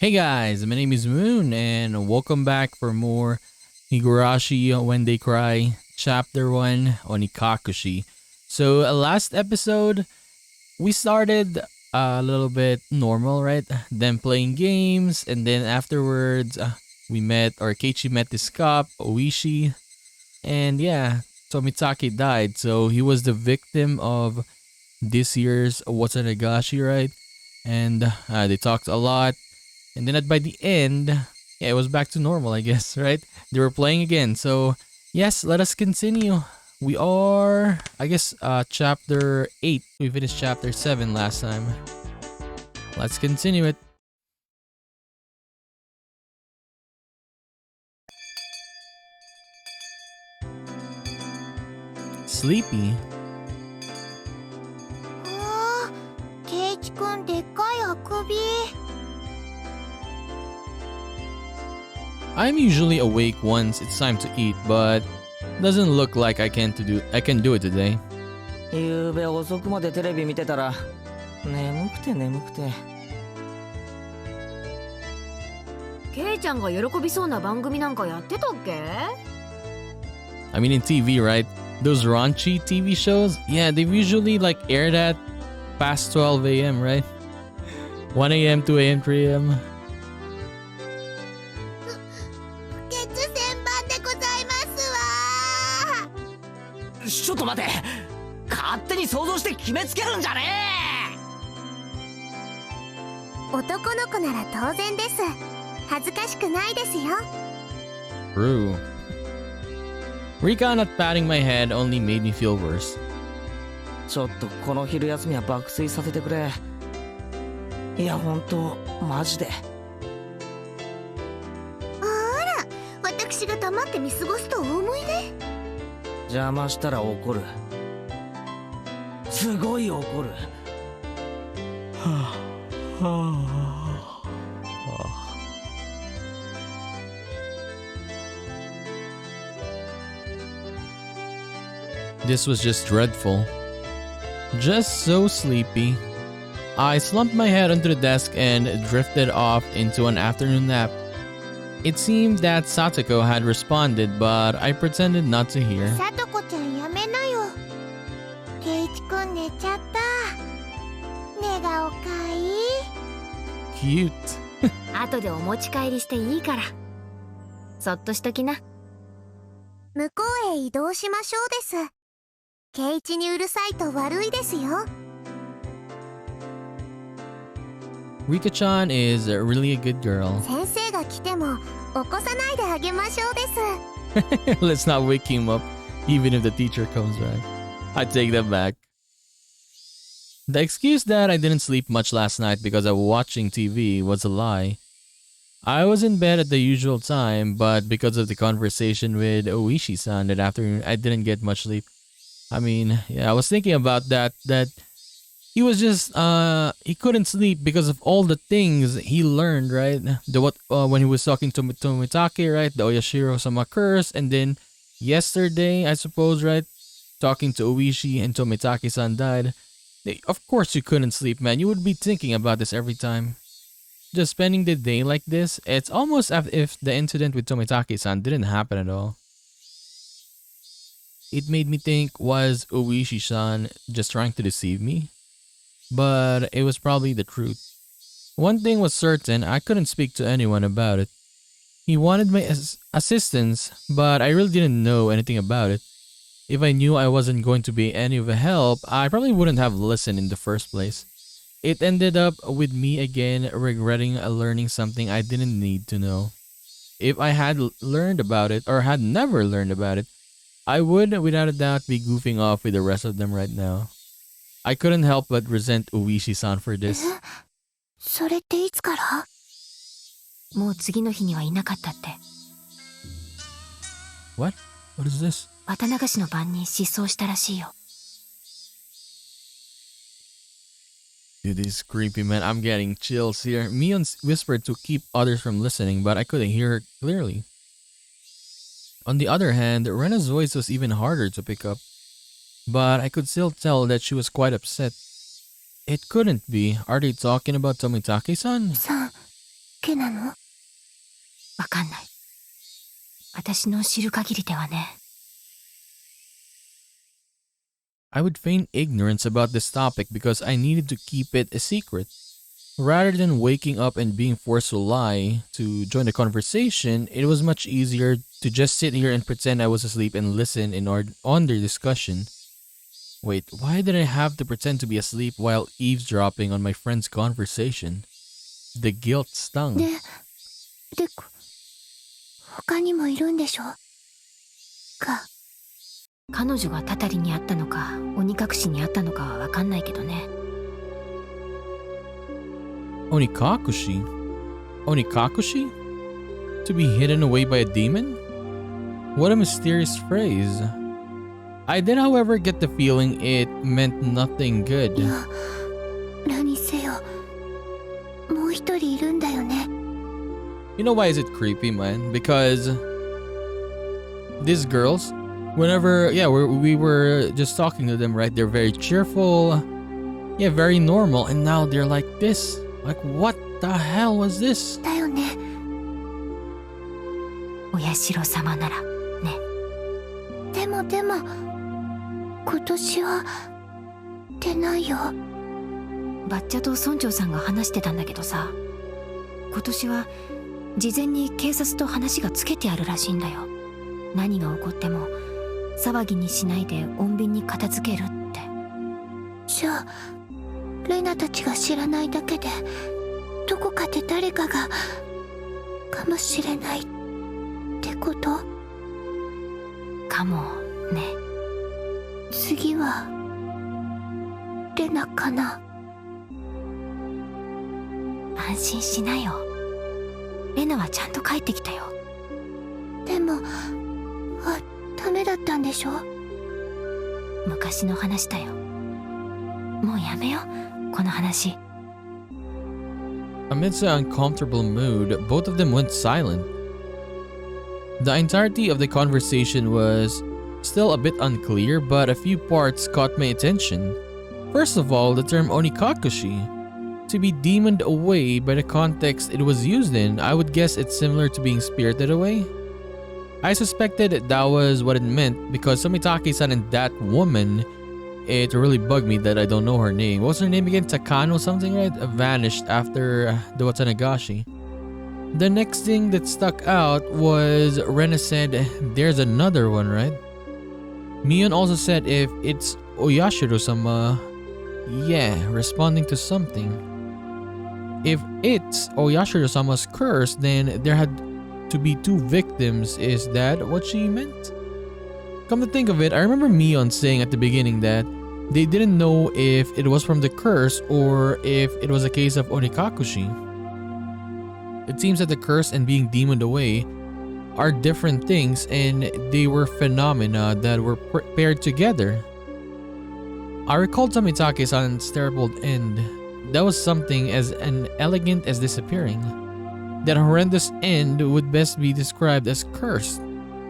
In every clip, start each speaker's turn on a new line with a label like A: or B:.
A: Hey guys, my name is Moon and welcome back for more Higurashi When They Cry, Chapter 1, Onikakushi. So, last episode, we started a little bit normal, right? Then playing games, and then afterwards, we met, or Keiichi met this cop, Oishi, and yeah, Tomitake died. So, he was the victim of this year's Watanagashi, right? And they talked a lot, and then by the end, yeah, it was back to normal, I guess, right? They were playing again. So, yes, let us continue. We are, I guess, chapter 8. We finished chapter 7 last time. Let's continue it. Sleepy.
B: あー、ケイチくんでっかいあくび。
A: I'm usually awake once it's time to eat, but doesn't look like I can do it today.
C: ゆうべ遅くまでテレビ見てたら眠くて
D: ケイちゃんが喜びそうな番組なんかやってたっけ？
A: I mean, in TV, right? Those raunchy TV shows, yeah, they usually like air that past 12 a.m., right? 1 a.m., 2 a.m., 3 a.m.
B: 不潔千番でございますわ。
C: ちょっと待て、勝手に想像して決めつけるんじゃね
B: 男の子なら当然です。恥ずかしくないですよ。
A: True. Rika not patting my head only made me feel worse.
C: え。ちょっとこの昼休みは爆睡させてくれ。いや本当マジで。
B: あら、私が黙って見過ごすとお思いで。
C: 邪魔したら怒る。すごい怒る。はあはあ。
A: This was just dreadful. Just so sleepy. I slumped my head onto the desk and drifted off into an afternoon nap. It seemed that Satoko had responded, but I pretended not to hear.
B: さとこちゃんやめなよ。ケイチくん寝ちゃった。寝顔かいい。
A: Cute.
D: 後でお持ち帰りしていいから。そっとしときな。
B: 向こうへ移動しましょうです。ケイチにうるさいと悪いですよ。
A: Rika-chan is really a good girl.
B: 先生が来ても起こさないであげましょうです。
A: Let's not wake him up, even if the teacher comes back. I take that back. The excuse that I didn't sleep much last night because of watching TV was a lie. I was in bed at the usual time, but because of the conversation with Oishi-san that afternoon, I didn't get much sleep. I mean, yeah, I was thinking about that he was just he couldn't sleep because of all the things he learned, right? When he was talking to Tomitake, right? The Oyashiro-sama curse, and then yesterday, I suppose, right? Talking to Oishi and Tomitake-san died. Of course you couldn't sleep, man. You would be thinking about this every time. Just spending the day like this, it's almost as if the incident with Tomitake-san didn't happen at all. It made me think, was Oishi-san just trying to deceive me? But it was probably the truth. One thing was certain, I couldn't speak to anyone about it. He wanted my assistance, but I really didn't know anything about it. If I knew I wasn't going to be any of a help, I probably wouldn't have listened in the first place. It ended up with me again regretting learning something I didn't need to know. If I had learned about it, or had never learned about it, I would, without a doubt, be goofing off with the rest of them right now. I couldn't help but resent Uishi-san for this.
B: それっていつから？
D: もう次の日にはいなかったって。
A: What? What is this?
D: 綿流しの晩に失踪したらしいよ。
A: Dude, this is creepy, man. I'm getting chills here. Mion whispered to keep others from listening, but I couldn't hear her clearly. On the other hand, Rena's voice was even harder to pick up. But I could still tell that she was quite upset. It couldn't be. Are they talking about Tomitake-san?
B: さん、けなの？
D: わかんない。私の知る限りではね。
A: I would feign ignorance about this topic because I needed to keep it a secret. Rather than waking up and being forced to lie to join the conversation, it was much easier to just sit here and pretend I was asleep and listen on their discussion. Wait, why did I have to pretend to be asleep while eavesdropping on my friend's conversation? The guilt stung.
B: で、他にもいるんでしょ？
D: 彼女がたたりにあったのか、鬼隠しにあったのかはわかんないけどね。
A: Onikakushi? Onikakushi? To be hidden away by a demon? What a mysterious phrase. I did, however, get the feeling it meant nothing good.
B: いや、何せよ、もう一人いるんだよね。
A: You know why is it creepy, man? Because these girls, whenever, we were just talking to them, right? They're very cheerful, very normal, and now they're like this. Like, what the hell was this?
B: だよね。
D: お社様ならね。
B: でも、今年は出ないよ。
D: バッチャと村長さんが話してたんだけどさ、今年は事前に警察と話がつけてあるらしいんだよ。何が起こっても騒ぎにしないで穏便に片付けるって。
B: じゃあレナたちが知らないだけで、どこかで誰かがかもしれないってこと？
D: かもね。
B: 次はレナかな？
D: 安心しなよ。レナはちゃんと帰ってきたよ。
B: でも、ダメだったんでしょ？
D: 昔の話だよ。もうやめよ、この話。
A: Amidst an uncomfortable mood, both of them went silent. The entirety of the conversation was still a bit unclear, but a few parts caught my attention. First of all, the term Onikakushi. To be demoned away, by the context it was used in, I would guess it's similar to being spirited away. I suspected that was what it meant because Samitake-san and that woman, it really bugged me that I don't know her name. What was her name again? Takano something, right? Vanished after the Watanagashi. The next thing that stuck out was Rena said, there's another one, right? Mion also said if it's Oyashiro-sama, responding to something. If it's Oyashiro-sama's curse, then there had to be two victims. Is that what she meant? Come to think of it, I remember Mion saying at the beginning that they didn't know if it was from the curse or if it was a case of Onikakushi. It seems that the curse and being demoned away are different things and they were phenomena that were paired together. I recalled Samitake-san's terrible end. That was something as elegant as disappearing. That horrendous end would best be described as cursed.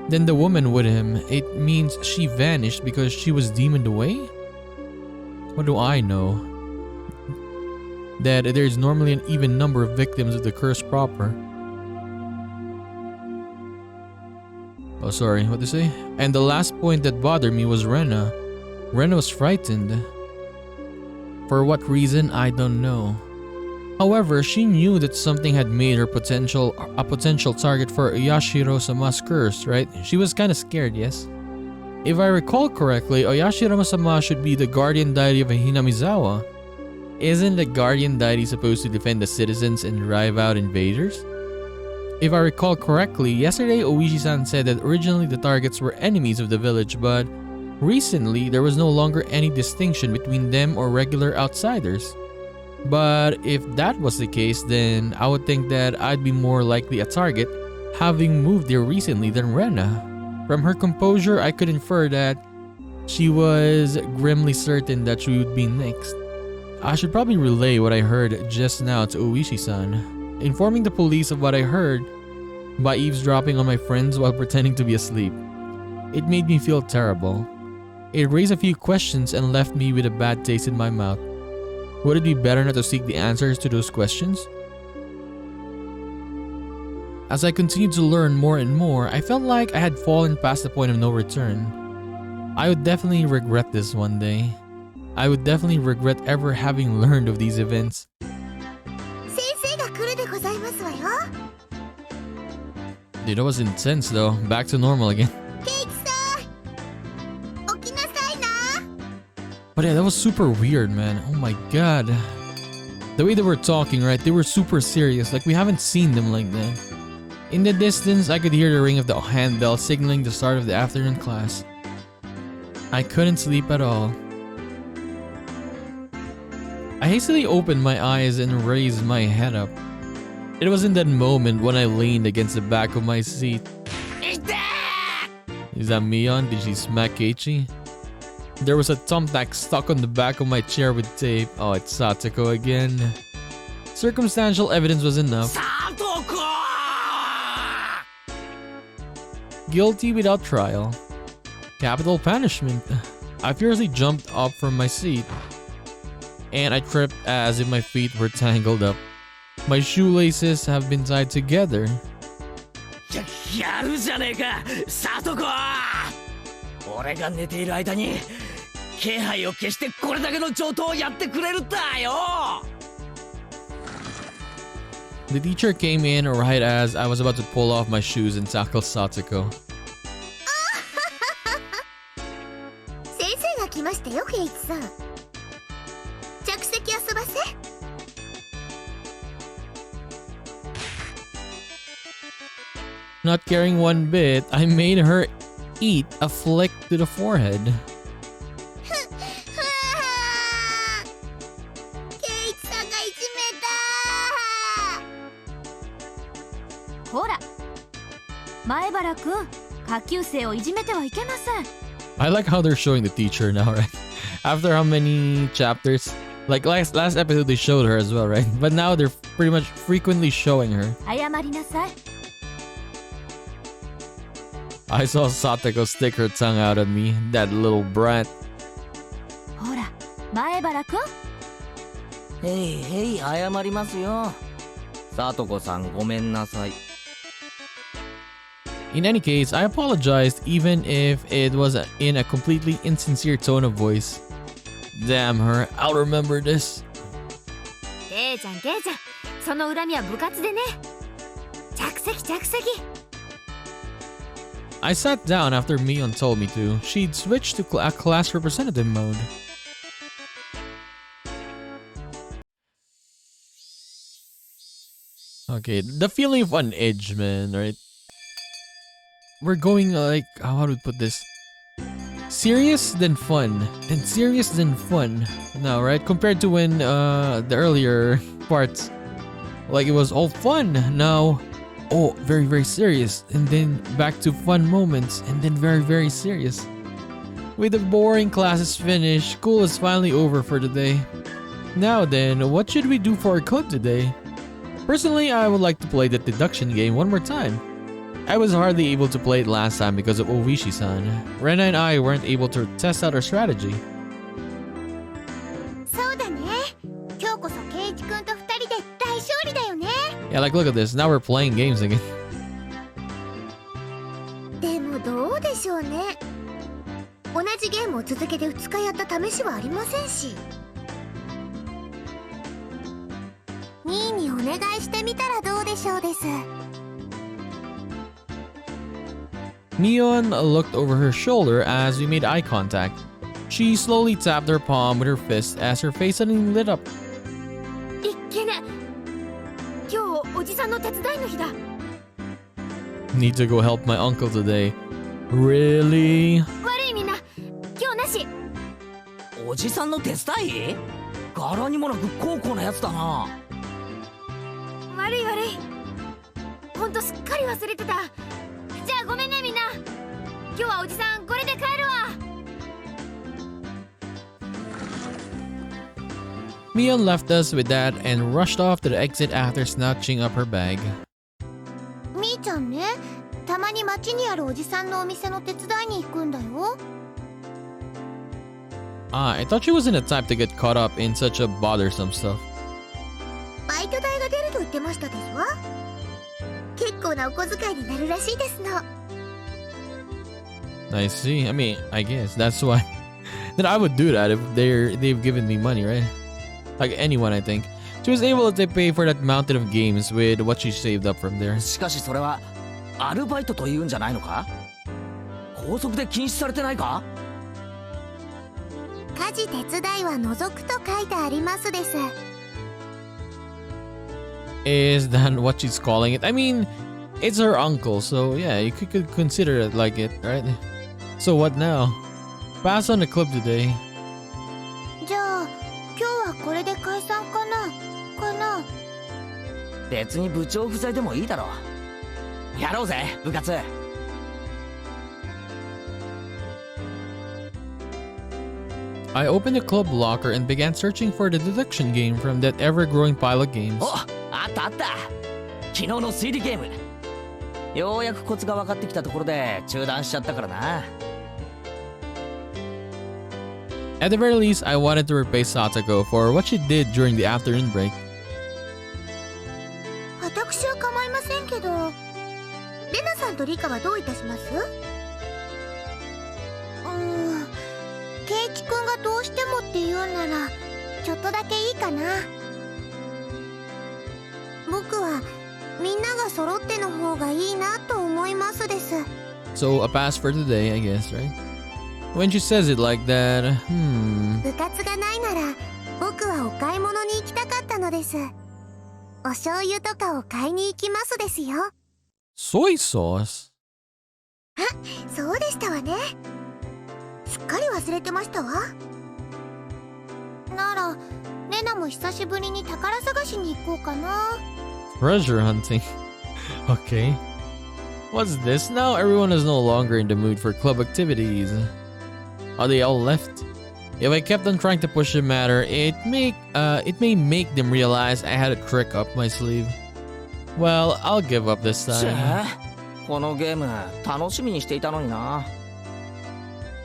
A: Then the woman with him, it means she vanished because she was demoned away? What do I know? That there is normally an even number of victims of the curse proper. Oh, sorry, what did I say? And the last point that bothered me was Rena. Rena was frightened. For what reason, I don't know. However, she knew that something had made her a potential target for Oyashiro-sama's curse, right? She was kind of scared, yes? If I recall correctly, Oyashiro-sama should be the guardian deity of Hinamizawa. Isn't the guardian deity supposed to defend the citizens and drive out invaders? If I recall correctly, yesterday Oishi-san said that originally the targets were enemies of the village, but recently there was no longer any distinction between them or regular outsiders. But if that was the case, then I would think that I'd be more likely a target, having moved there recently than Rena. From her composure, I could infer that she was grimly certain that she would be next. I should probably relay what I heard just now to Oishi-san, informing the police of what I heard by eavesdropping on my friends while pretending to be asleep. It made me feel terrible. It raised a few questions and left me with a bad taste in my mouth. Would it be better not to seek the answers to those questions? As I continued to learn more and more, I felt like I had fallen past the point of no return. I would definitely regret this one day. I would definitely regret ever having learned of these events.
B: 先生が来るでございますわよ。
A: Dude, that was intense though. Back to normal again.
B: ケイチさん、起きなさいな。
A: But yeah, that was super weird, man. Oh my god. The way they were talking, right? They were super serious. Like we haven't seen them like that. In the distance, I could hear the ring of the handbell signaling the start of the afternoon class. I couldn't sleep at all. I hastily opened my eyes and raised my head up. It was in that moment when I leaned against the back of my seat. Is that Mion? Did she smack Keiichi? There was a thumbtack stuck on the back of my chair with tape. Oh, it's Satoko again. Circumstantial evidence was enough. Guilty without trial. Capital punishment. I furiously jumped up from my seat. And I tripped as if my feet were tangled up. My shoelaces have been tied together.
C: やるじゃねえか、サトコ。俺が寝ている間に気配を消してこれだけの上等をやってくれるんだよ。
A: The teacher came in right as I was about to pull off my shoes and tackle Satoko.
B: 先生が来ましたよ、ケイチさん。着席遊ばせ。
A: Not caring one bit, I made her eat a flick to the forehead.
B: ケイチさんがいじめた。
D: ほら、前原くん、下級生をいじめてはいけません。
A: I like how they're showing the teacher now, right? After how many chapters? Like last episode they showed her as well, right? But now they're pretty much frequently showing her.
D: 謝りなさい。
A: I saw Satoko stick her tongue out at me, that little brat.
D: ほら、前原くん。
C: へいへい、謝りますよ。サトコさん、ごめんなさい。
A: In any case, I apologized even if it was in a completely insincere tone of voice. Damn her, I'll remember this.
D: ケイちゃん、その恨みは部活でね。着席。
A: I sat down after Mion told me to. She'd switched to a class representative mode. Okay, the feeling of on edge, man, right? We're going like, how do we put this? Serious then fun, and serious then fun. Now, right? Compared to when the earlier parts, like it was all fun. Now, oh, very, very serious, and then back to fun moments, and then very, very serious. With the boring classes finished, school is finally over for the day. Now then, what should we do for our club today? Personally, I would like to play the deduction game one more time. I was hardly able to play it last time because of Owishi-san. Rena and I weren't able to test out our strategy.
B: そうだね。今日こそケイチ君と二人で大勝利だよね。
A: Yeah, like look at this. Now we're playing games again.
B: でもどうでしょうね。同じゲームを続けて2日やった試しはありませんし。ミーにお願いしてみたらどうでしょうです。
A: Mion looked over her shoulder as we made eye contact. She slowly tapped her palm with her fist as her face suddenly lit up.
D: いっけね。今日おじさんの手伝いの日だ。
A: Need to go help my uncle today. Really?
D: 悪いみんな、今日なし。
C: おじさんの手伝い？柄にもなく高校なやつだな。
D: 悪い。ほんとすっかり忘れてた。じゃあごめんねみんな。今日はおじさんこれで帰るわ。
A: Mion left us with that and rushed off to the exit after snatching up her bag.
B: みーちゃんね、たまに街にあるおじさんのお店の手伝いに行くんだよ。
A: I thought she wasn't the type to get caught up in such a bothersome stuff.
B: バイト代が出ると言ってましたですわ。結構なお小遣いになるらしいですの。
A: I see. I mean, I guess that's why. Then I would do that if they've given me money, right? Like anyone, I think. She was able to pay for that mountain of games with what she saved up from there.
C: しかしそれはアルバイトというんじゃないのか？校則で禁止されてないか？
B: 家事手伝いは除くと書いてありますです。
A: Is that what she's calling it? I mean, it's her uncle, so yeah, you could consider it like it, right? So what now? Pass on the club today.
B: じゃあ今日はこれで解散かな。
C: 別に部長不在でもいいだろう。やろうぜ部活。
A: I opened the club locker and began searching for the deduction game from that ever-growing pile of games.
C: お、あったあった。昨日の推理ゲーム。ようやくコツが分かってきたところで中断しちゃったからな。
A: At the very least, I wanted to repay Satoko for what she did during the afternoon break.
B: 私は構いませんけど、レナさんとリカはどういたします？ケイチくんがどうしてもって言うならちょっとだけいいかな。僕はみんなが揃っての方がいいなと思いますです。
A: So a pass for today, I guess, right? When she says it like that,
B: 部活がないなら僕はお買い物に行きたかったのです。お醤油とかを買いに行きますですよ。
A: soy sauce?
B: そうでしたわね。すっかり忘れてましたわ。ならレナも久しぶりに宝探しに行こうかな。
A: Treasure hunting. Okay. What's this now? Everyone is no longer in the mood for club activities. Are they all left? If I kept on trying to push the matter, it may make them realize I had a trick up my sleeve. Well, I'll give up this
C: し
A: time.
C: ゃあ、このゲーム楽しみにしていたのにな。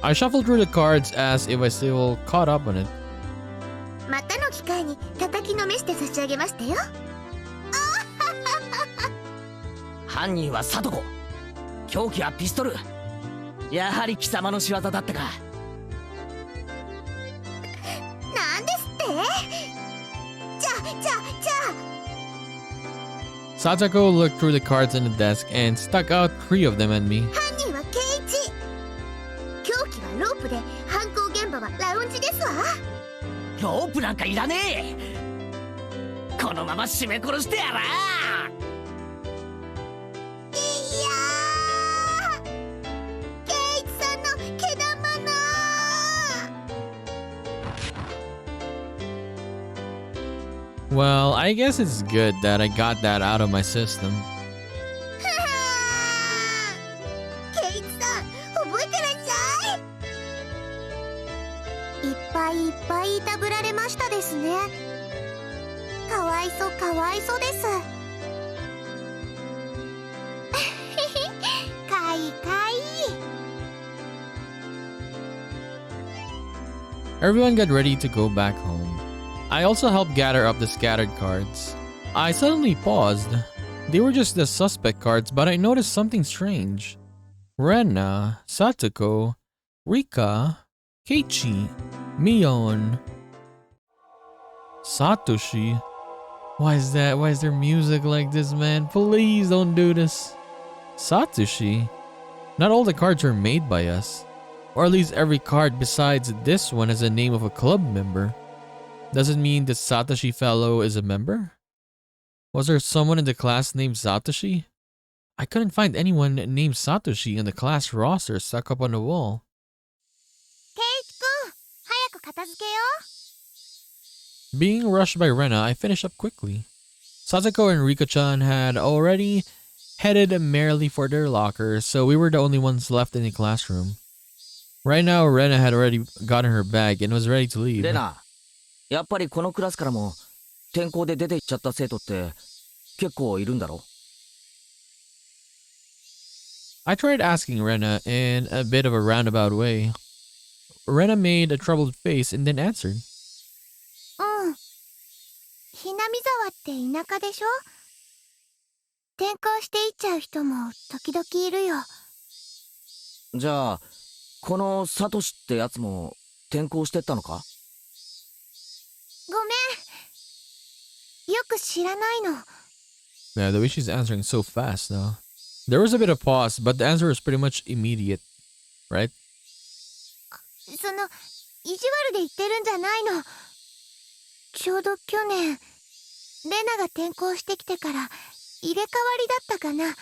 A: I shuffled through the cards as if I still caught up on it.
B: またの機会に叩きのめして差し上げましたよ。
C: 犯人はサトコ、凶器はピストル。やはり貴様の仕業だったか。
B: なんですって？じゃあ
A: Satoko looked through the cards on the desk and stuck out 3 of them at me.
B: 犯人はケイチ。凶器はロープで犯行現場はラウンジですわ。
C: ロープなんかいらねえ。このまま絞め殺してやら。
B: ケイチさんの毛玉な。
A: Well, I guess it's good that I got that out of my system.
B: ケイチさん覚えてらっしゃい。いっぱいいっぱいいたぶられましたですね。かわいそかわいそです。かいかい。
A: Everyone got ready to go back home. I also helped gather up the scattered cards. I suddenly paused. They were just the suspect cards, but I noticed something strange. Rena, Satoko, Rika, Keiichi, Mion, Satoshi. Why is that? Why is there music like this, man? Please don't do this. Satoshi? Not all the cards were made by us. Or at least every card besides this one has a name of a club member. Does it mean the Satoshi fellow is a member? Was there someone in the class named Satoshi? I couldn't find anyone named Satoshi in the class roster stuck up on the wall.
B: ケイチくん、早く片付けよう。
A: Being rushed by Rena, I finished up quickly. Satoko and Rika-chan had already headed merrily for their lockers, so we were the only ones left in the classroom. Right now, Rena had already gotten her bag and was ready to leave.
C: レナ、やっぱりこのクラスからも転校で出て行っちゃった生徒って結構いるんだろ？
A: I tried asking Rena in a bit of a roundabout way. Rena made a troubled face and then answered.
B: うん。ひなみ沢って田舎でしょ？転校していっちゃう人も時々いるよ。
C: じゃあこのサトシってやつも転校してったのか？
B: ごめん、よく知らないの。
A: Yeah, the way she's answering so fast though. There was a bit of pause, but the answer was pretty much immediate, right?
B: その意地悪で言ってるんじゃないの。ちょうど去年レナが転校してきてから入れ替わりだったかな。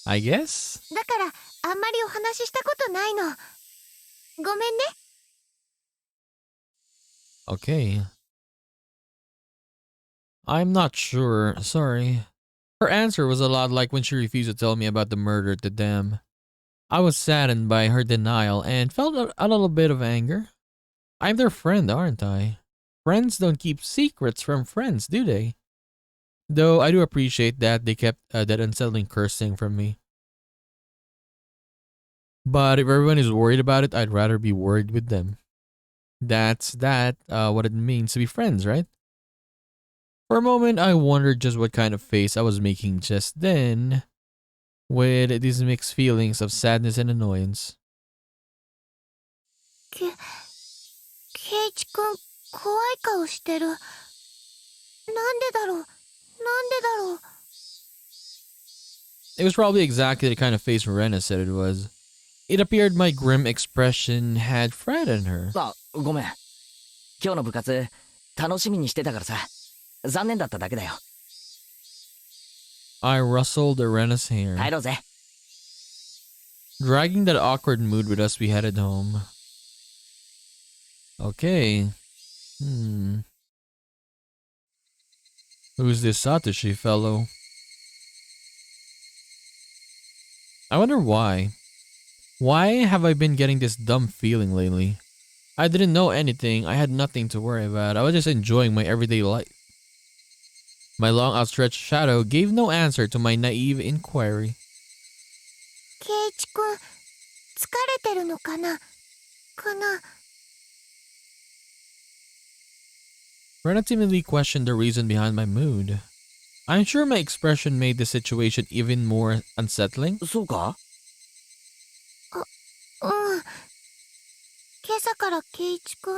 A: I guess?
B: だからあんまりお話ししたことないの。ごめんね。
A: Okay. I'm not sure. Sorry. Her answer was a lot like when she refused to tell me about the murder at the dam. I was saddened by her denial and felt a little bit of anger. I'm their friend, aren't I? Friends don't keep secrets from friends, do they? Though I do appreciate that they kept that unsettling cursing from me. But if everyone is worried about it, I'd rather be worried with them. That's what it means to be friends, right? For a moment, I wondered just what kind of face I was making just then, with these mixed feelings of sadness and annoyance.
B: ケイチくん怖い顔してる。なんでだろう、なんでだろう。
A: It was probably exactly the kind of face Rena said it was. It appeared my grim expression had frightened her.
C: あ、ごめん。今日の部活楽しみにしてたからさ。残念だっただけだよ。
A: I rustled Rena's hair.
C: 帰ろうぜ。
A: Dragging that awkward mood with us, we headed home. Okay. Who's this Satoshi fellow? I wonder why. Why have I been getting this dumb feeling lately? I didn't know anything. I had nothing to worry about. I was just enjoying my everyday life. My long outstretched shadow gave no answer to my naive inquiry.
B: ケイチくん疲れてるのかな。
A: Rena timidly questioned the reason behind my mood. I'm sure my expression made the situation even more unsettling.
C: そうか？
B: うん。今朝からケイチくん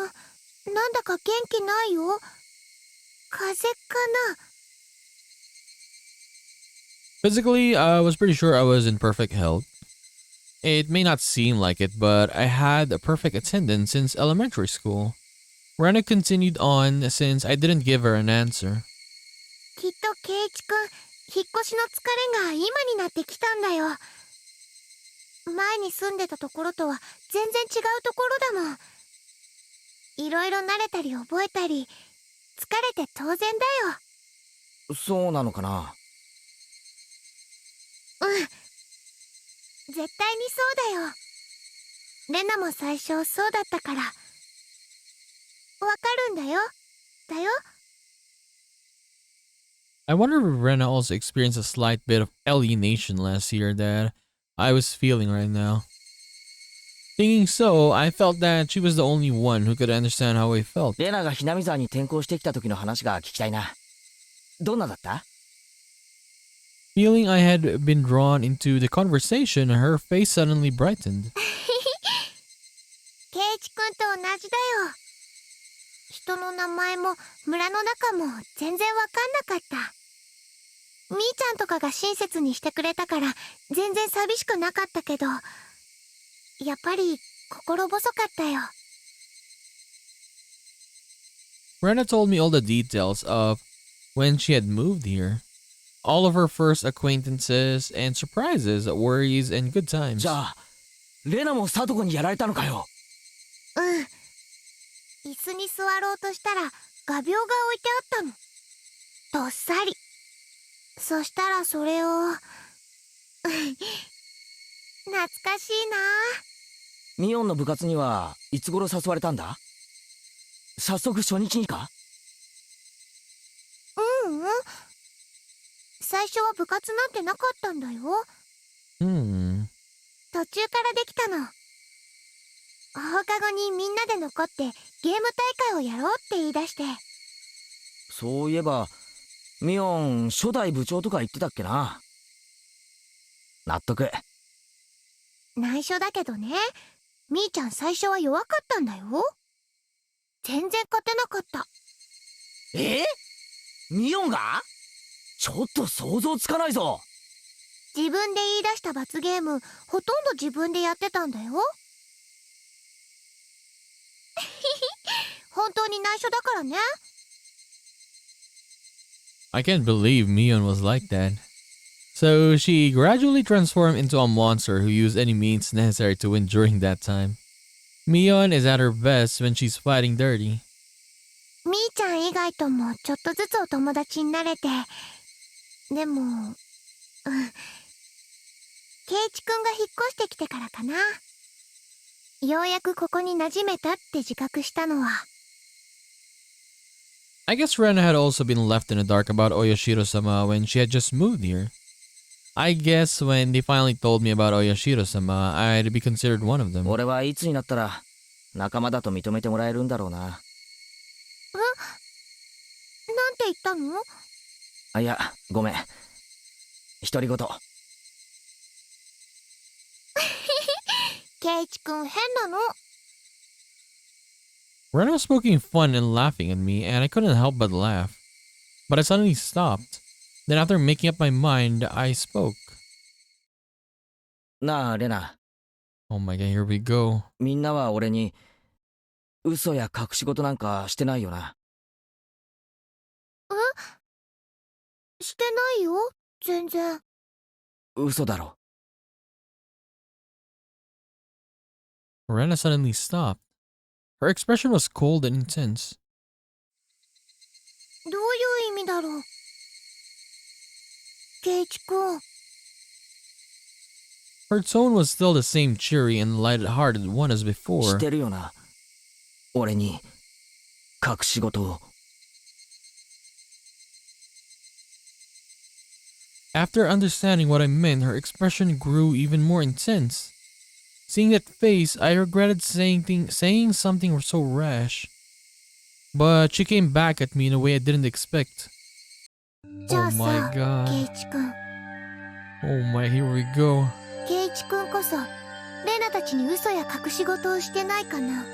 B: なんだか元気ないよ。風邪かな。
A: Physically, I was pretty sure I was in perfect health. It may not seem like it, but I had a perfect attendance since elementary school. Rena continued on since I didn't give her an answer.
B: きっとケイチくん引っ越しの疲れが今になってきたんだよ。前に住んでたところとは全然違うところだもん。いろいろ慣れたり覚えたり疲れて当然だよ。
C: そうなのかな。
B: うん、絶対にそうだよ。レナも最初そうだったからわかるんだよ。
A: I wonder if Rena also experienced a slight bit of alienation last year that I was feeling right now. Thinking so, I felt that she was the only one who could understand how I felt.
C: レナがひなみ沢に転校してきた時の話が聞きたいな。どんなだった？
A: Feeling I had been drawn into the conversation, her face suddenly brightened.
B: ケイチくんと同じだよ。人の名前も村の中も全然わかんなかった。みーちゃんとかが親切にしてくれたから全然寂しくなかったけど、やっぱり心細かったよ。
A: Rena told me all the details of when she had moved here. All of her first acquaintances and surprises, worries, and good times.
C: じゃあレナもサトコにやられたのかよ。
B: うん。椅子に座ろうとしたら画鋲が置いてあったの。どっさり。そしたらそれを懐かしいな。
C: ミオンの部活にはいつ頃誘われたんだ？早速初日にか？
B: 最初は部活なんてなかったんだよ。途中からできたの。放課後にみんなで残ってゲーム大会をやろうって言い出して。
C: そういえばミオン初代部長とか言ってたっけな。納得。
B: 内緒だけどね、みーちゃん最初は弱かったんだよ。全然勝てなかった。
C: ミオンが？ちょっと想像つかないぞ。
B: 自分で言い出した罰ゲーム、ほとんど自分でやってたんだよ。本当に内緒だからね。
A: I can't believe Mion was like that. So she gradually transformed into a monster who used any means necessary to win during that time. Mion is at her best when she's fighting dirty.
B: みーちゃん以外ともちょっとずつお友達になれて、でも、ケイチくんが引っ越してきてからかな。ようやくここに馴染めたって自覚したのは。
A: I guess Rena had also been left in the dark about Oyashiro-sama when she had just moved here. I guess when they finally told me about Oyashiro-sama, I'd be considered one of them.
C: 俺はいつになったら仲間だと認めてもらえるんだろうな。
B: なんて言ったの？
C: あ、いや、ごめん。独り言。
B: ケイチくん変なの。
A: Rena was poking fun and laughing at me, and I couldn't help but laugh. But I suddenly stopped. Then after making up my mind, I spoke.
C: なあ、レナ。
A: Oh my god, here we go.
C: みんなは俺に嘘や隠し事なんかしてないよな。
B: してないよ、全然。
C: 嘘だろ。
A: Rena suddenly stopped. Her expression was cold and intense.
B: どういう意味だろう。ケイチくん。
A: Her tone was still the same cheery and light-hearted one as
C: し
A: before.
C: てるよな。俺に隠し事を。
A: After understanding what I meant, her expression grew even more intense. Seeing that face, I regretted saying something so rash. But she came back at me in a way I didn't expect.
B: じゃ
A: Oh
B: あ
A: my
B: さ、ケ
A: god.
B: イチくん。
A: Oh my, here we go.
B: ケイチくんこそ、レナたちに嘘や隠し事をしてないかな。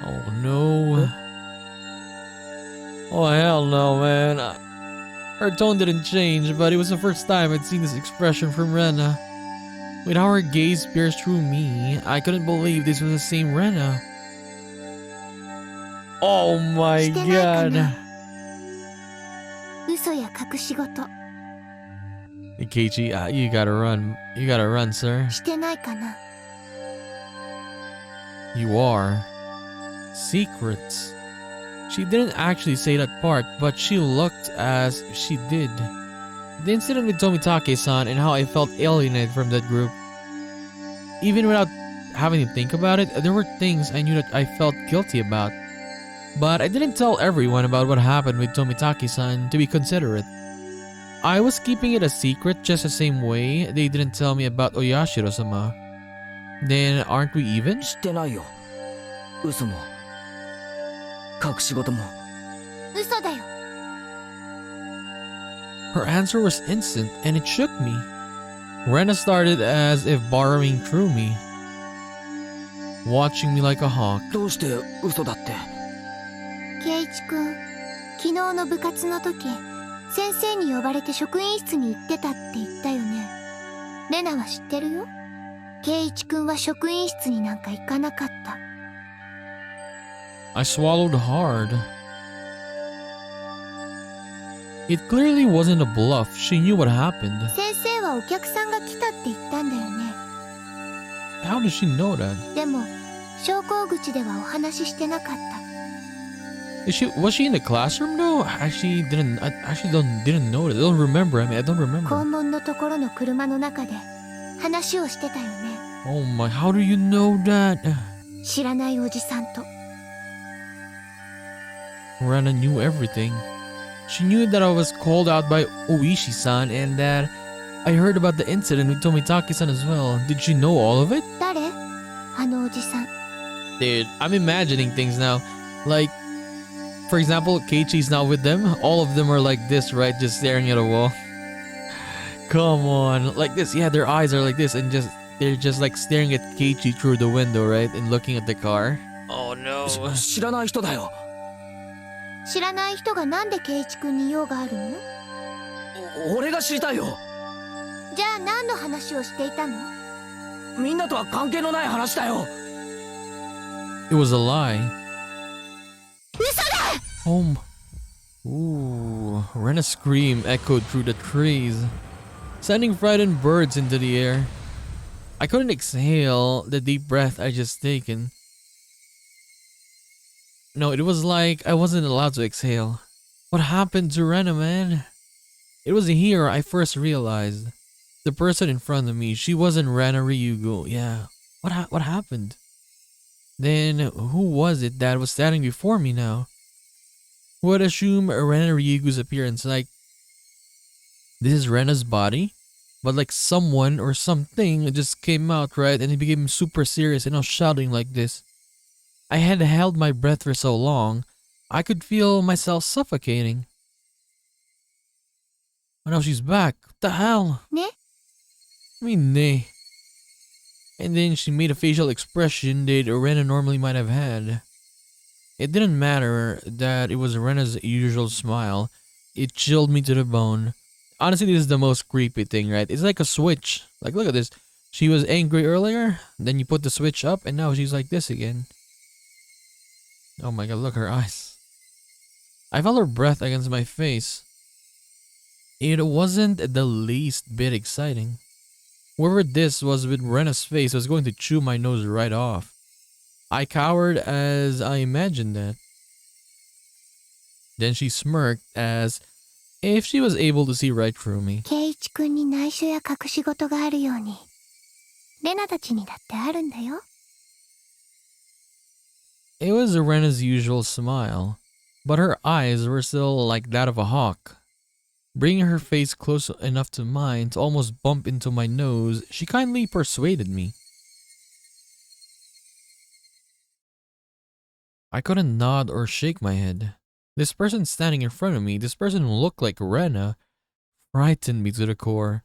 A: Oh no. Oh hell no, man. Her tone didn't change, but it was the first time I'd seen this expression from Rena. With how her gaze pierced through me, I couldn't believe this was the same Rena. Oh my
B: してないか
A: god.
B: な。嘘や隠し事、
A: Keiichi, you gotta run. You gotta run, sir.
B: してないかな。
A: You are. Secrets. She didn't actually say that part, but she looked as if she did. The incident with Tomitake-san and how I felt alienated from that group. Even without having to think about it, there were things I knew that I felt guilty about. But I didn't tell everyone about what happened with Tomitake-san to be considerate. I was keeping it a secret just the same way they didn't tell me about Oyashiro-sama. Then aren't we even?
C: してないよ。嘘も隠し事も。
B: 嘘だよ。
A: Her answer was instant and it shook me. Rena started as if borrowing through me, watching me like a hawk.
C: どうして嘘だって。
B: ケイチくん、昨日の部活の時、先生に呼ばれて職員室に行ってたって言ったよね。レナは知ってるよ。ケイチくんは職員室になんか行かなかった。
A: I swallowed hard. It clearly wasn't a bluff. She knew what happened.
B: 先生はお客さんが来たって言ったんだよね。
A: How did she know that?
B: でも、昇降口ではお話ししてなかった。
A: Was she in the classroom though? I actually didn't know that. I don't remember. I don't remember.
B: 校門のところの車の中で話をしてたよね。
A: Oh my, how do you know that?
B: 知らないおじさんと。
A: Rena knew everything. She knew that I was called out by Oishi-san and that I heard about the incident with Tomitake-san as well. Did she know all of it?
B: 誰？あのおじさん。
A: Dude, I'm imagining things now. Like, for example, Keiichi's not with them. All of them are like this, right? Just staring at a wall. Come on. Like this. Yeah, their eyes are like this and they're just like staring at Keiichi through the window, right? And looking at the car. Oh no.
C: 知らない人だよ。
B: 知らない人がなんで圭一君に用があるの？
C: 俺が知りたいよ。
B: じゃあ何の話をしていたの？
C: みんなとは関係のない話だよ。
A: It was a lie.
B: 嘘だ！
A: Home. Ooh. Rena's scream echoed through the trees, sending frightened birds into the air. I couldn't exhale the deep breath I just taken. No, it was like I wasn't allowed to exhale. What happened to Rena, man? It was here I first realized. The person in front of me, she wasn't Rena Ryugu. Yeah. What happened? Then, who was it that was standing before me now? Who would assume Rena Ryugu's appearance? Like, this is Rena's body? But like someone or something just came out, right? And it became super serious and I was shouting like this. I had held my breath for so long, I could feel myself suffocating. Oh no, she's back. What the hell?
B: Ne?
A: I mean, ne. And then she made a facial expression that Rena normally might have had. It didn't matter that it was Rena's usual smile. It chilled me to the bone. Honestly, this is the most creepy thing, right? It's like a switch. Like, look at this. She was angry earlier, then you put the switch up, and now she's like this again. Oh my god, look at her eyes. I felt her breath against my face. It wasn't the least bit exciting. Whoever this was with Rena's face was going to chew my nose right off. I cowered as I imagined that. Then she smirked as if she was able to see right through me.
B: 圭一君に内緒や隠し事があるように、レナたちにだってあるんだよ。
A: It was Rena's usual smile, but her eyes were still like that of a hawk. Bringing her face close enough to mine to almost bump into my nose, she kindly persuaded me. I couldn't nod or shake my head. This person standing in front of me, this person who looked like Rena, frightened me to the core.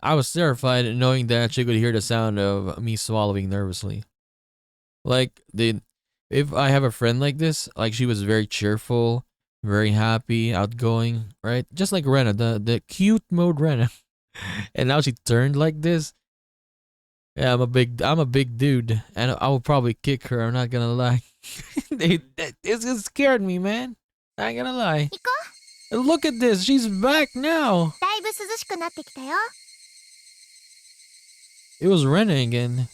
A: I was terrified knowing that she could hear the sound of me swallowing nervously. Like, if I have a friend like this, like she was very cheerful, very happy, outgoing, right? Just like Rena, the cute mode Rena. And now she turned like this. Yeah, I'm a big dude, and I will probably kick her. I'm not gonna lie. It just scared me, man. I ain't gonna lie.
B: 行こう。
A: And look at this, she's back now.
B: だいぶ涼しくなってきたよ。
A: It was Rena again.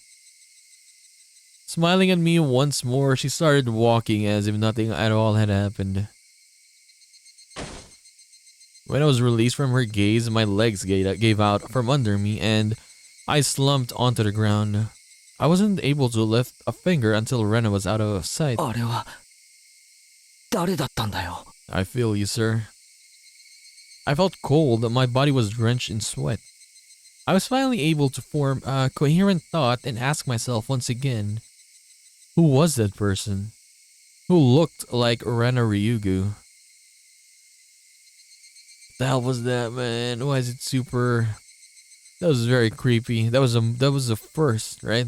A: Smiling at me once more, she started walking as if nothing at all had happened. When I was released from her gaze, my legs gave out from under me and I slumped onto the ground. I wasn't able to lift a finger until Rena was out of sight.
C: あれは誰だったんだよ。
A: I feel you, sir. I felt cold, my body was drenched in sweat. I was finally able to form a coherent thought and ask myself once again, who was that person? Who looked like Rena Ryugu? The hell was that, man? Why is it super... That was very creepy. That was the first, right?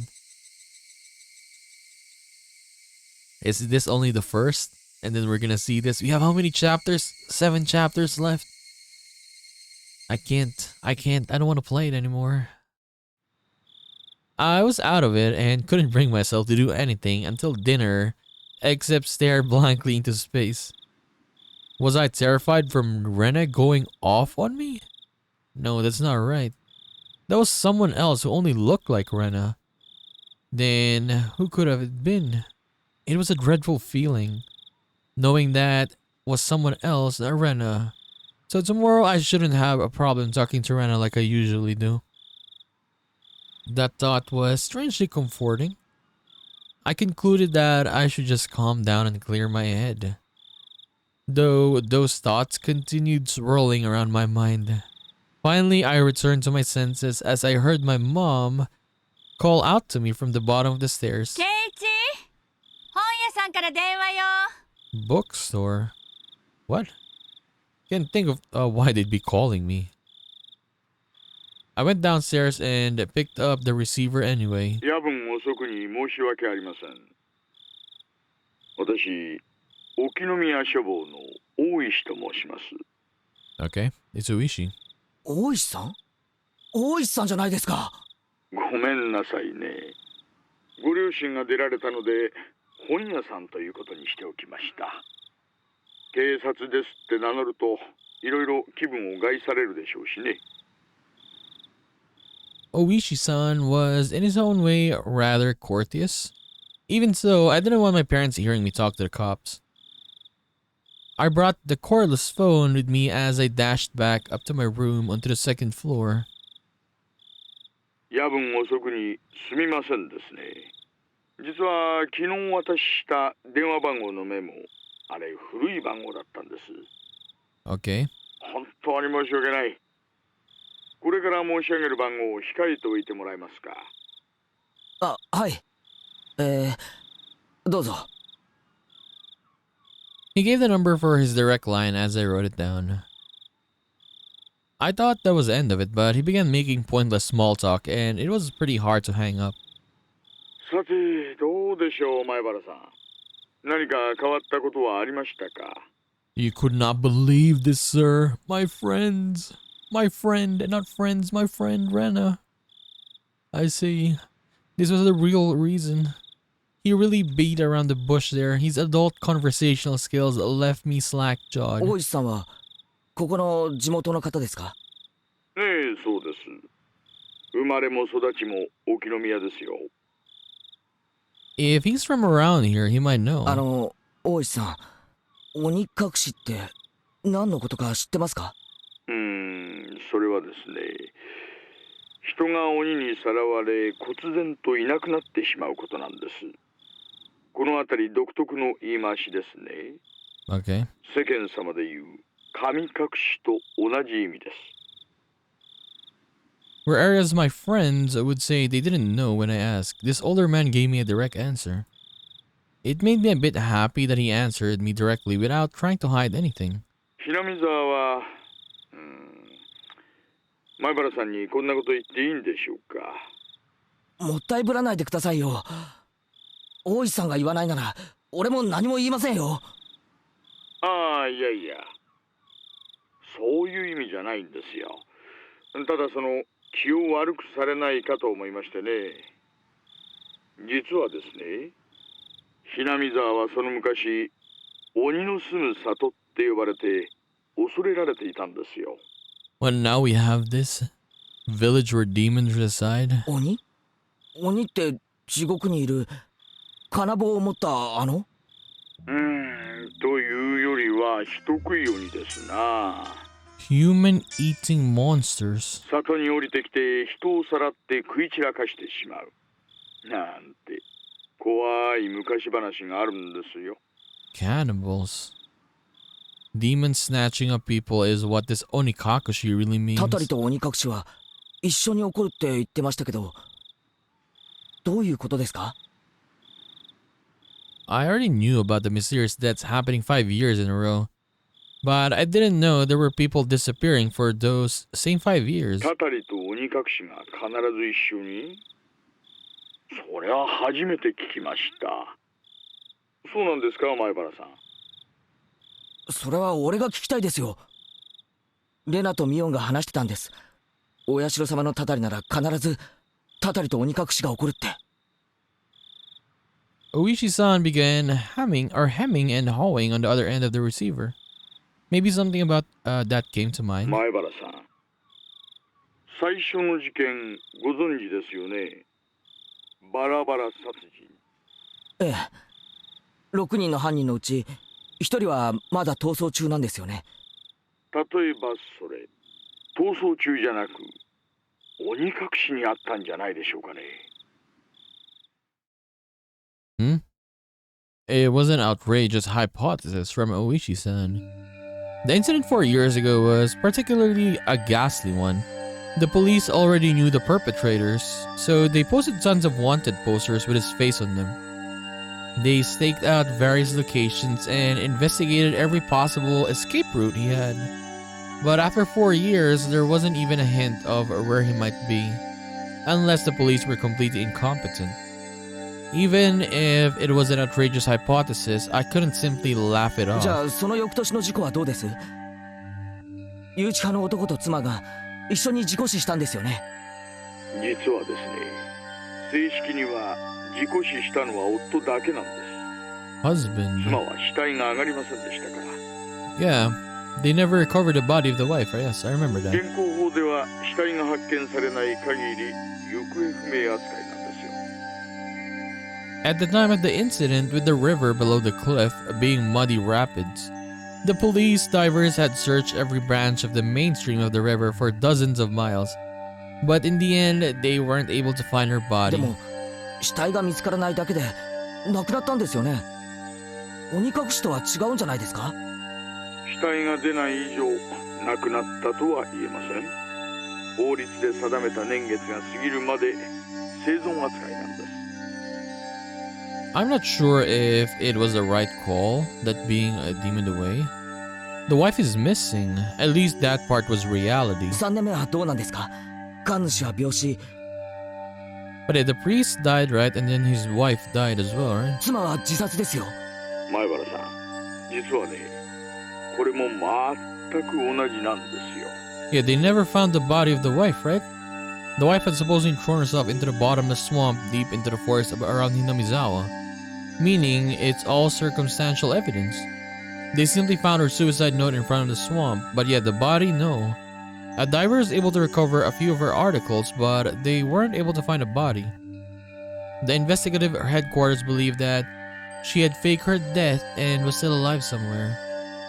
A: Is this only the first? And then we're gonna see this. We have how many chapters? 7 chapters left. I don't want to play it anymore. I was out of it and couldn't bring myself to do anything until dinner, except stare blankly into space. Was I terrified from Rena going off on me? No, that's not right. That was someone else who only looked like Rena. Then, who could have it been? It was a dreadful feeling, knowing that was someone else than Rena. So tomorrow I shouldn't have a problem talking to Rena like I usually do. That thought was strangely comforting. I concluded that I should just calm down and clear my head. Though those thoughts continued swirling around my mind. Finally, I returned to my senses as I heard my mom call out to me from the bottom of the stairs.
E: 圭一、本屋さんから電話よ。
A: Bookstore? What? Can't think of why they'd be calling me. I went downstairs and picked up the receiver anyway.
E: 夜分遅くに申し訳ありません。私、沖宮書房の大石と申します。
A: Okay, it's Uishi.
C: 大石さん？大石さんじゃないですか。
E: ごめんなさいね。ご両親が出られたので、本屋さんということにしておきました。警察ですって名乗ると、いろいろ気分を害されるでしょうしね。
A: Oishi-san was, in his own way, rather courteous. Even so, I didn't want my parents hearing me talk to the cops. I brought the cordless phone with me as I dashed back up to my room onto the second floor.
E: 夜分遅くにすみませんですね。実は昨日渡した電話番号のメモ、あれ古い番号だったんです。
A: Okay.
E: 本当に申し訳ない。これから申し上げる番号を控えておいてもらえますか。
C: あ、はい。どうぞ。
A: He gave the number for his direct line as I wrote it down. I thought that was the end of it, but he began making pointless small talk, and it was pretty hard to hang up.
E: さて、どうでしょう、前原さん。何か変わったことはありましたか？
A: You could not believe this, sir. My friends. My friend, not friends, my friend Rena. I see. This was the real reason. He really beat around the bush there. His adult conversational skills left me slack-jawed.
C: 大石さんはここの地元の方ですか？
E: ええ、そうです。生まれも育ちも沖宮ですよ。
A: If he's from around here, he might know.
C: 大石さん、鬼隠しって何のことか知ってますか？
E: それはですね、人が鬼にさらわれ忽然といなくなってしまうことなんです。この辺り独特の言い回しですね。
A: Okay.
E: 世間様で言う神隠しと同じ意味です。
A: Whereas my friends would say they didn't know when I asked, this older man gave me a direct answer. It made me a bit happy that he answered me directly without trying to hide anything.
E: 南沢は、前原さんにこんなこと言っていいんでしょうか。
C: もったいぶらないでくださいよ。大石さんが言わないなら俺も何も言いませんよ。
E: ああ、いやいや、そういう意味じゃないんですよ。ただその気を悪くされないかと思いましてね。実はですね、ひなみ沢はその昔鬼の住む里って呼ばれて恐れられていたんですよ。
A: Well, now we have this village where demons reside.
C: 鬼って地獄にいる金棒を持った
E: というよりは人食い鬼ですな。
A: Human-eating monsters.
E: 里に降りてきて人をさらって食い散らかしてしまう。なんて怖い昔話があるんですよ。
A: Cannibals. Demons snatching up people is what this Onikakushi really means.
C: たたりと鬼隠しは一緒に起こるって言ってましたけど、どういうことですか？
A: I already knew about the mysterious deaths happening 5 years in a row, but I didn't know there were people disappearing for those same 5 years.
E: たたりと鬼隠しが必ず一緒に？それは初めて聞きました。そうなんですか、前原さん。
C: それは俺が聞きたいですよ。レナとミオンが話してたんです。お社様のたたりなら必ずたたりと鬼隠しが起こるって。
A: Oishi-san began hemming and hawing on the other end of the receiver. Maybe something about that came to mind.
E: 前原さん、最初の事件ご存知ですよね。バラバラ殺人。
C: ええ、6人の犯人のうち1人はまだ逃走中なんですよね。
E: 例えばそれ、逃走中じゃなく鬼隠しにあったんじゃないでしょうかね。
A: It was an outrageous hypothesis from Oishi-san. The incident 4 years ago was particularly a ghastly one. The police already knew the perpetrators, so they posted tons of wanted posters with his face on them. They staked out various locations and investigated every possible escape route he had. But after 4 years, there wasn't even a hint of where he might be, unless the police were completely incompetent. Even if it was an outrageous hypothesis, I couldn't simply laugh it
C: じ
A: off.
C: ゃあその翌年の事故はどうです？誘致派の男と妻が一緒に事故死したんですよね。
E: 実はですね、正式には事故死したのは夫だけなんです。
A: Husband.
E: 妻は死体が上がりませんでしたから。
A: Yeah, they never recovered the body of the wife. Yes, I remember that.
E: 現行法では死体が発見されない限り行方不明扱いなんですよ。
A: At the time of the incident with the river below the cliff being muddy rapids, the police divers had searched every branch of the mainstream of the river for dozens of miles. But in the end, they weren't able to find her
C: で
A: body.
C: も死体が見つからないだけで亡くなったんですよね。鬼隠しとは違うんじゃないですか？
E: 死体が出ない以上亡くなったとは言えません。法律で定めた年月が過ぎるまで生存扱いなんです。
A: I'm not sure if it was the right call, that being demoned away. The wife is missing. At least that part was reality.
C: 3年目はどうなんですか？神主は病死、
A: But the priest died, right? And then his wife died as well, right?
C: 妻は自殺ですよ。
E: 前原さん、実はね、これも全く同じなんですよ。
A: Yeah, they never found the body of the wife, right? The wife had supposedly thrown herself into the bottomless swamp deep into the forest around Hinamizawa, meaning it's all circumstantial evidence. They simply found her suicide note in front of the swamp, but yet the body, no. A diver was able to recover a few of her articles, but they weren't able to find a body. The investigative headquarters believed that she had faked her death and was still alive somewhere.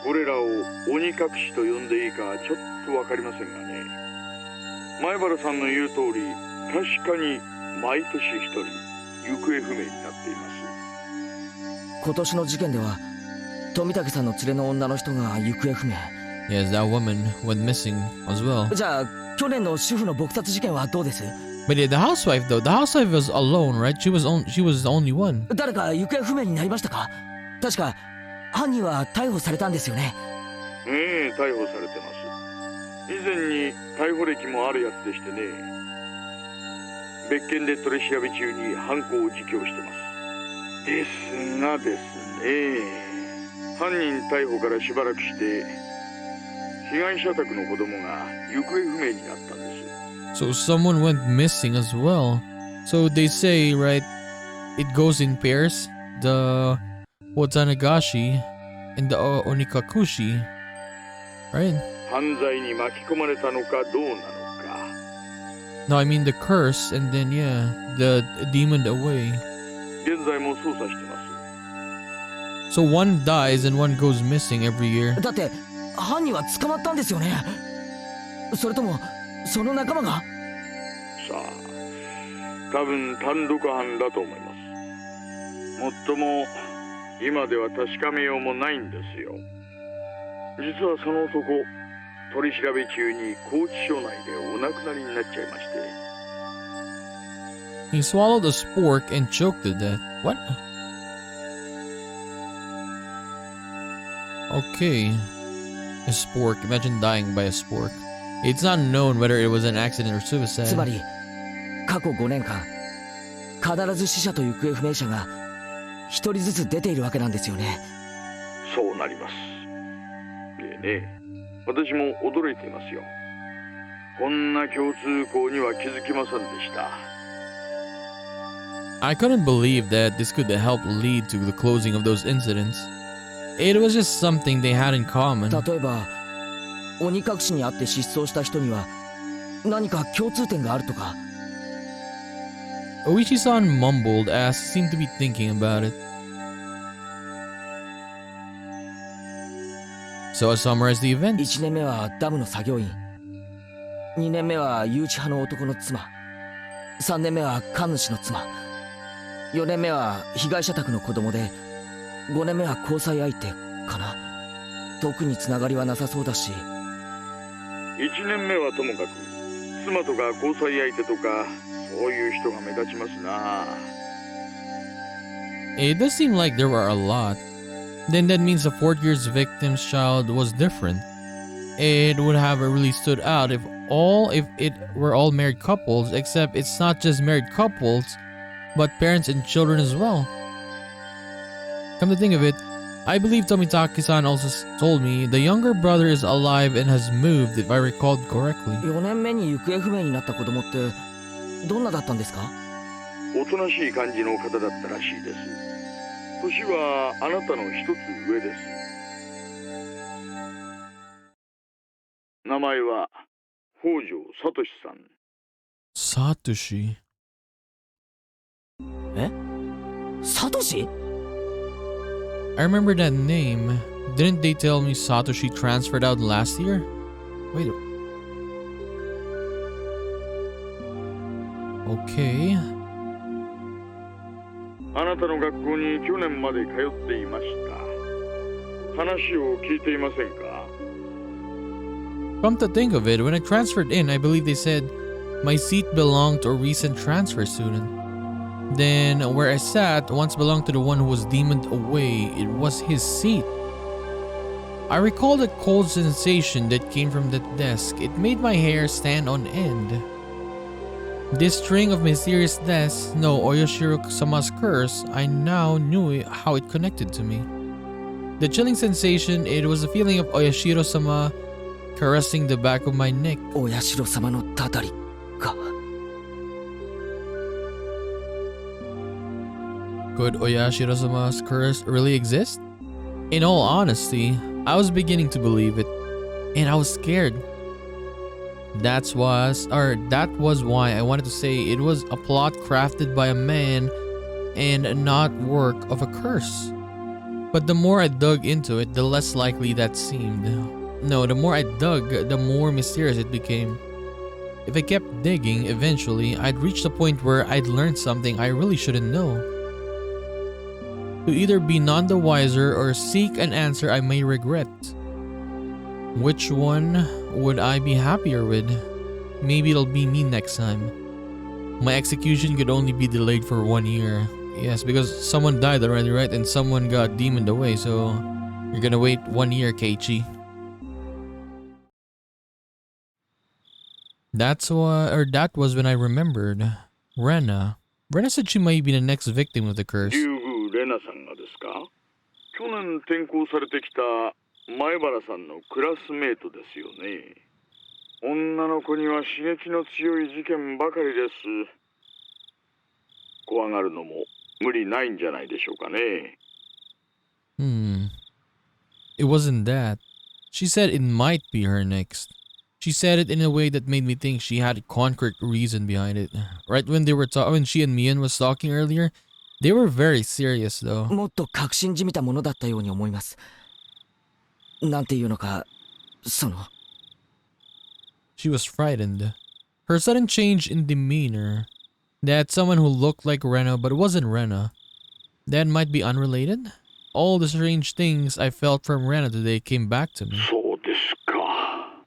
E: これらを鬼隠しと呼んでいいかちょっとわかりませんがね。前原さんの言う通り、確かに毎年一人行方不明になっています。
C: 今年の事件では富武さんの連れの女の人が行方不明。
A: Yes, that woman went missing as well.
C: じゃあ去年の主婦の撲殺事件はどうです？
A: But yeah, the housewife though, the housewife was alone, right? She was the only one.
C: 誰か行方不明になりましたか？確か犯人は逮捕されたんですよね。
E: ええ、逮捕されてます。以前に逮捕歴もあるやつでしてね。別件で取り調べ中に犯行を自供してます。ですがですね、犯人逮捕からしばらくして被害者宅の子供が行方不明になったんです。
A: So someone went missing as well. So they say, right, it goes in pairs. The Onikakushi and the Onikakushi, right?
E: 犯罪に巻き込まれたのかどうなのか。
A: No, I mean the curse and then yeah, the demon away.
E: 現在も捜査してます。
A: So one dies and one goes missing every year.
C: だって犯人は捕まったんですよね。それともその仲間が？
E: さあ、多分単独犯だと思います。もっとも今では確かめようもないんですよ。実はその男、取り調べ中に拘置所内でお亡くなりになっちゃいまして。
A: He swallowed a spork and choked to death. What? Okay. A spork. Imagine dying by a spork. It's not known whether it was an accident or
C: つま
A: suicide.
C: り過去5年間必ず死者と行方不明者が一人ずつ出ているわけなんですよね。
E: そうなります。でね、私も驚いていますよ。こんな共通項には気づきませんでした。
A: I couldn't believe that this could help lead to the closing of those incidents. It was just something they had in common.
C: 例えば鬼隠しにあって失踪した人には何か共通点があるとか。
A: Oishi-san mumbled as he seemed to be thinking about it. So I summarized the events.
C: 1年目はダムの作業員、2年目は誘致派の男の妻、3年目は神主の妻、4年目は被害者宅の子供で、5年目は交際相手かな。特につながりはなさそうだし。
E: 1年目はともかく妻とか交際相手とかそういう人が目立ちますな。
A: It does seem like there were a lot. Then that means the fourth year's victim's child was different. It would have really stood out if it were all married couples, except it's not just married couples, but parents and children as well. Come to think of it, I believe Tomitaki-san also told me the younger brother is alive and has moved, if I recalled correctly.
C: 4年目に行方不明になった子供ってどんなだったんですか？
E: おとなしい感じの方だったらしいです。年はあなたの一つ上です。名前は北条聡さん。
A: Satoshi.
C: え？サトシ？
A: I remember that name. Didn't they tell me Satoshi transferred out last year? Wait. Okay.
E: あなたの学校に去年まで通っていました。話を聞いていませんか？
A: Come to think of it, when I transferred in, I believe they said my seat belonged to a recent transfer student. Then, where I sat once belonged to the one who was demoned away. It was his seat. I recalled a cold sensation that came from that desk. It made my hair stand on end. This string of mysterious deaths, no Oyashiro-sama's curse, I now knew how it connected to me. The chilling sensation, it was the feeling of Oyashiro-sama caressing the back of my neck.
C: お社様のたたりか。
A: Could Oyashiro-sama's curse really exist? In all honesty, I was beginning to believe it, and I was scared. That was why I wanted to say it was a plot crafted by a man and not work of a curse. But the more I dug into it, the less likely that seemed. No, the more I dug, the more mysterious it became. If I kept digging, eventually, I'd reach the point where I'd learn something I really shouldn't know. To either be none the wiser or seek an answer I may regret. Which one would I be happier with? Maybe it'll be me next time. My execution could only be delayed for 1 year. Yes, because someone died already, right? And someone got demoned away, so you're gonna wait 1 year, Keiichi. That was when I remembered Rena. Rena said she might be the next victim of the curse.
E: レナさんがですか？去年転校されてきた前原さんのクラスメートですよね。女の子には刺激の強い事件ばかりです。怖がるのも無理ないんじゃないでしょうかね。
A: It wasn't that. She said it might be her next. She said it in a way that made me think she had a concrete reason behind it. Right when when she and Mian was talking earlier, they were very serious though.
C: もっと確信じみたものだったように思います。なんていうのか、その。
A: She was frightened. Her sudden change in demeanor. That someone who looked like Rena but wasn't Rena. That might be unrelated? All the strange things I felt from Rena today came back to me.
E: そうですか。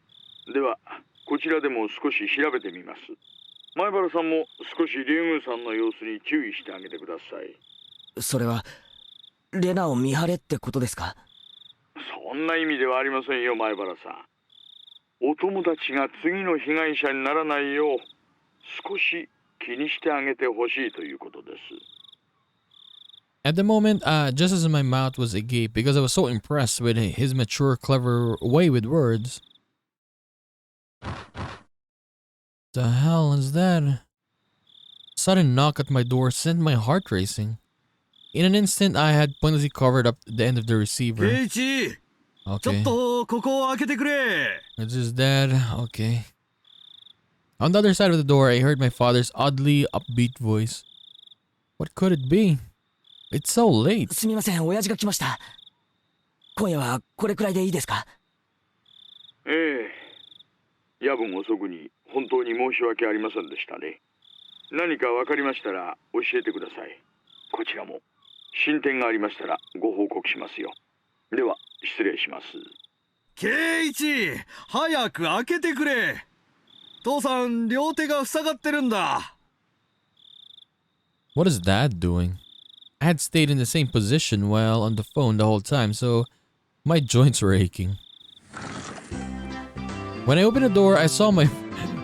E: では、こちらでも少し調べてみます。前原さんも少し竜宮さんの様子に注意してあげてください。
C: それはレナを見張れってことですか？
E: そんな意味ではありませんよ、前原さん。お友達が次の被害者にならないよう少し気にしてあげてほしいということです。
A: At the moment, just as my mouth was agape because I was so impressed with his mature, clever way with words. The hell is that? A sudden knock at my door sent my heart racing. In an instant, I had pointlessly covered up the end of the receiver.
F: Keiichi!
A: Okay.
F: ちょっとここを開けてくれ!
A: It's just that. Okay. On the other side of the door, I heard my father's oddly upbeat voice. What could it be? It's so late.
C: すみません、親父が来ました。今夜はこれくらいでいいですか？
E: ええ。夜分遅くに本当に申し訳ありませんでしたね。何か分かりましたら教えてください。こちらも進展がありましたらご報告しますよ。では失礼します。
F: 圭一、早く開けてくれ。父さん、両手が塞がってるんだ。
A: What is Dad doing? I had stayed in the same position while on the phone the whole time, so my joints were aching. When I opened the door, I saw my...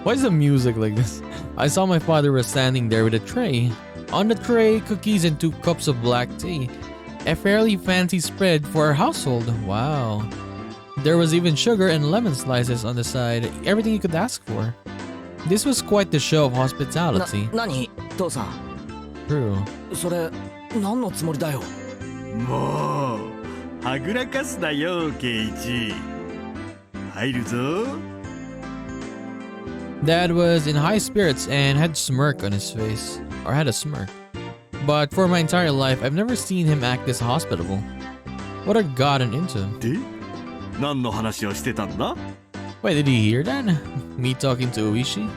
A: Why is the music like this? I saw my father was standing there with a tray. On the tray, cookies and 2 cups of black tea. A fairly fancy spread for our household. Wow. There was even sugar and lemon slices on the side. Everything you could ask for. This was quite the show of hospitality.
C: 何父さん
A: True.
C: それ何のつもりだよ
F: もうはぐらかすなよ圭一入るぞ
A: Dad was in high spirits and had smirk on his face. Or had a smirk. But for my entire life, I've never seen him act this hospitable. What had gotten into him?
F: で何の話をしてたんだ
A: Wait, did he hear that? Me talking to Oishi?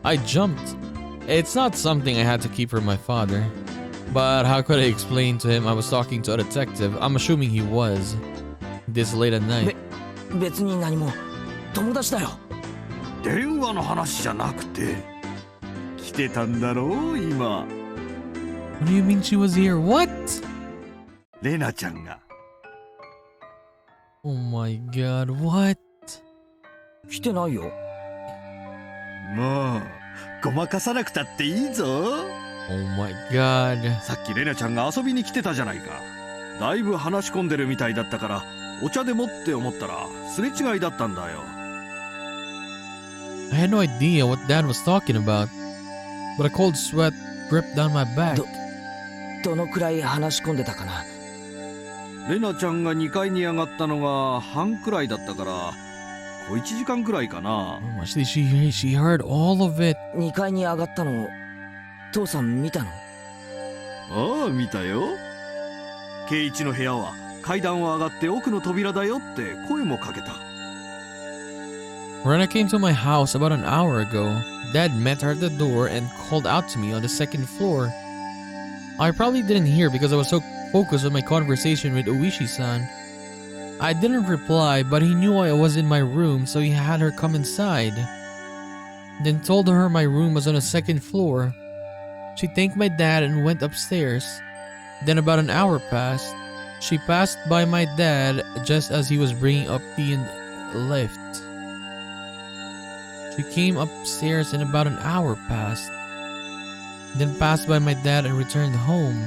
A: I jumped. It's not something I had to keep from my father. But how could I explain to him I was talking to a detective? I'm assuming he was. This late at night.
C: 別に何も友達だよ
F: 電話の話じゃなくて来てたんだろう今
A: What do you mean she was here? What?
F: レナちゃんが
A: Oh my god, what?
C: 来てないよ
F: もうごまかさなくたっていいぞ
A: Oh my god.
F: さっきレナちゃんが遊びに来てたじゃないかだいぶ話し込んでるみたいだったからお茶でもって思ったらすれ違いだったんだよ
A: I had no idea what Dad was talking about. But a cold sweat gripped down my back.
C: どのくらい話し込んでたかな
F: レナちゃんが2階に上がったのが半くらいだったから小1時間くらいかな
A: Oh my, she heard all of it.
C: 2階に上がったの父さん見たの
F: ああ見たよ圭一の部屋は階段を上がって奥の扉だよって声もかけた
A: Rena came to my house about an hour ago. Dad met her at the door and called out to me on the 2nd floor. I probably didn't hear because I was so focused on my conversation with Oishi-san. I didn't reply, but he knew I was in my room, so he had her come inside. Then told her my room was on the 2nd floor. She thanked my dad and went upstairs. Then about an hour passed. She passed by my dad just as he was bringing up the lift. She came upstairs and about an hour passed. Then passed by my dad and returned home.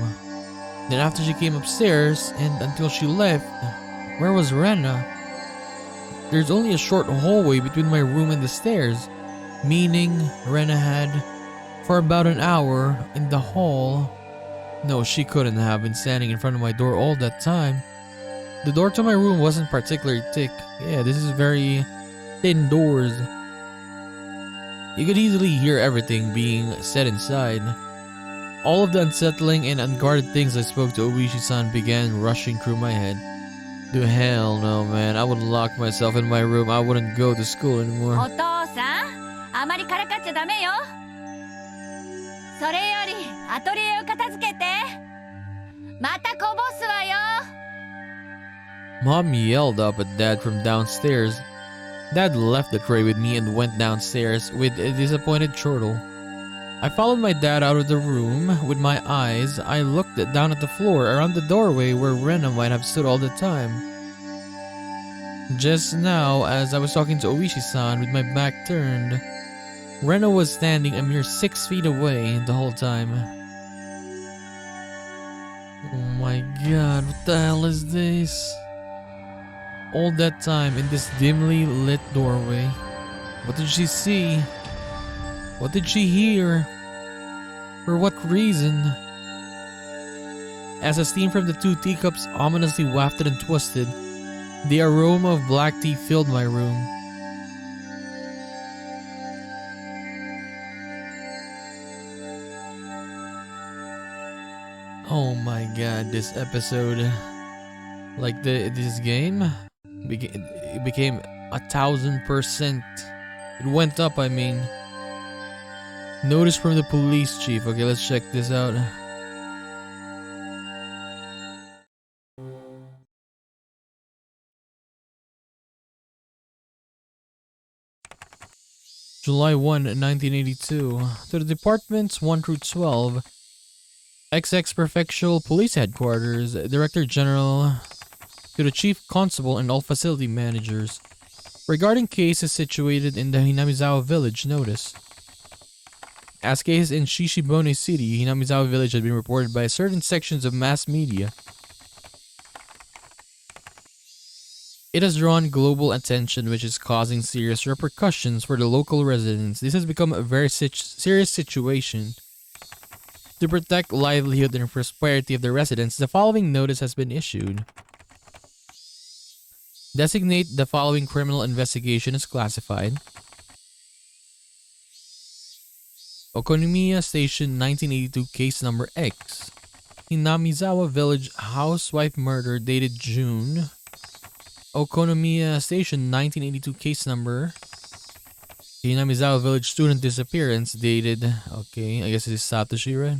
A: Then after she came upstairs and until she left, where was Rena? There's only a short hallway between my room and the stairs, meaning Rena had, for about an hour, in the hall. No, she couldn't have been standing in front of my door all that time. The door to my room wasn't particularly thick. Yeah, this is very thin doors. You could easily hear everything being said inside. All of the unsettling and unguarded things I spoke to Oishi-san began rushing through my head. To hell no, man. I would lock myself in my room. I wouldn't go to school anymore.
G: お父さん、あまりからかっちゃダメよ。それよりアトリエを片付けて。またこぼすわよ。
A: Mom yelled up at Dad from downstairs. Dad left the tray with me and went downstairs with a disappointed chortle. I followed my dad out of the room. With my eyes, I looked down at the floor around the doorway where Rena might have stood all the time. Just now, as I was talking to Oishi-san with my back turned, Rena was standing a mere 6 feet away the whole time. Oh my god, what the hell is this? All that time in this dimly lit doorway. What did she see? What did she hear? For what reason? As the steam from the 2 teacups ominously wafted and twisted, the aroma of black tea filled my room. Oh my god, this episode, like this game, it became 1000%. It went up, I mean. Notice from the police chief. Okay, let's check this out. July 1, 1982. To the departments 1 through 12, XX Prefectural Police Headquarters, Director General to the Chief Constable and all facility managers. Regarding cases situated in the Hinamizawa village, notice. As cases in Shishibone City, Hinamizawa village had been reported by certain sections of mass media. It has drawn global attention, which is causing serious repercussions for the local residents. This has become a very serious situation. To protect livelihood and prosperity of the residents, the following notice has been issued. Designate the following criminal investigation as classified. Okonomiya Station 1982 Case Number X. Hinamizawa Village Housewife Murder dated June. Okonomiya Station 1982 Case Number. Hinamizawa Village Student Disappearance dated... Okay, I guess it is Satoshi, right?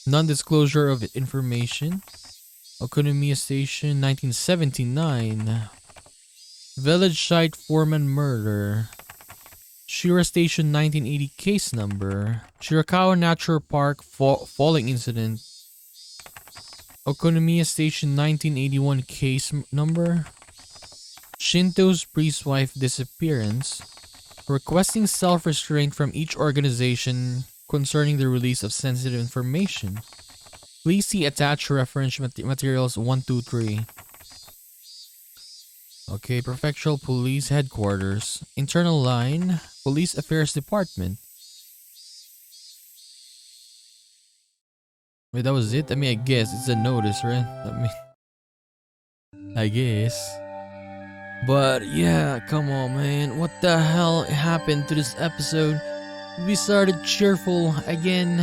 A: Non-disclosure of information. Okonomiya Station 1979. Village Site Foreman Murder. Shira Station 1980 Case Number. Shirakawa Natural Park Falling Incident. Okonomiya Station 1981 Case Number. Shinto's Priest Wife Disappearance. Requesting self-restraint from each organization concerning the release of sensitive information. Please see attached reference materials 1, 2, 3. Okay, Prefectural Police Headquarters. Internal line, Police Affairs Department. Wait, that was it? I mean, I guess it's a notice, right? I guess. But yeah, come on, man. What the hell happened to this episode? We started cheerful again,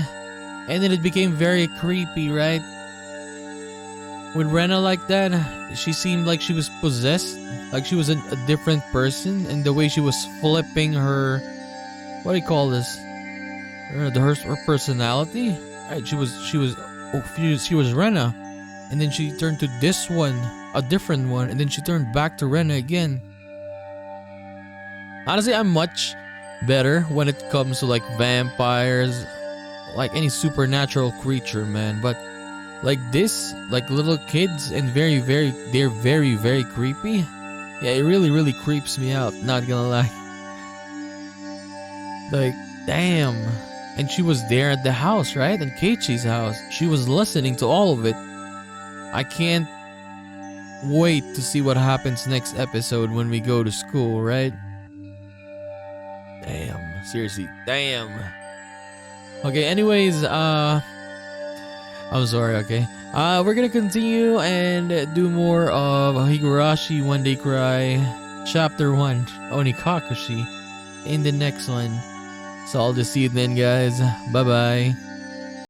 A: and then it became very creepy, right? With Rena like that, she seemed like she was possessed, like she was a different person, and the way she was flipping her, what do you call this? Her personality, right? She was Rena, and then she turned to this one, a different one, and then she turned back to Rena again. Honestly, I'm much better when it comes to like vampires, like any supernatural creature, man. But like this, like little kids and they're very creepy. Yeah, it really creeps me out, not gonna lie. Like, damn. And she was there at the house, right? In Keiichi's house. She was listening to all of it. I can't wait to see what happens next episode when we go to school, right? Damn. Seriously, damn. Okay, anyways, I'm sorry, okay. We're gonna continue and do more of Higurashi One Day Cry Chapter 1 Onikakushi in the next one. So I'll just see you then, guys. Bye bye.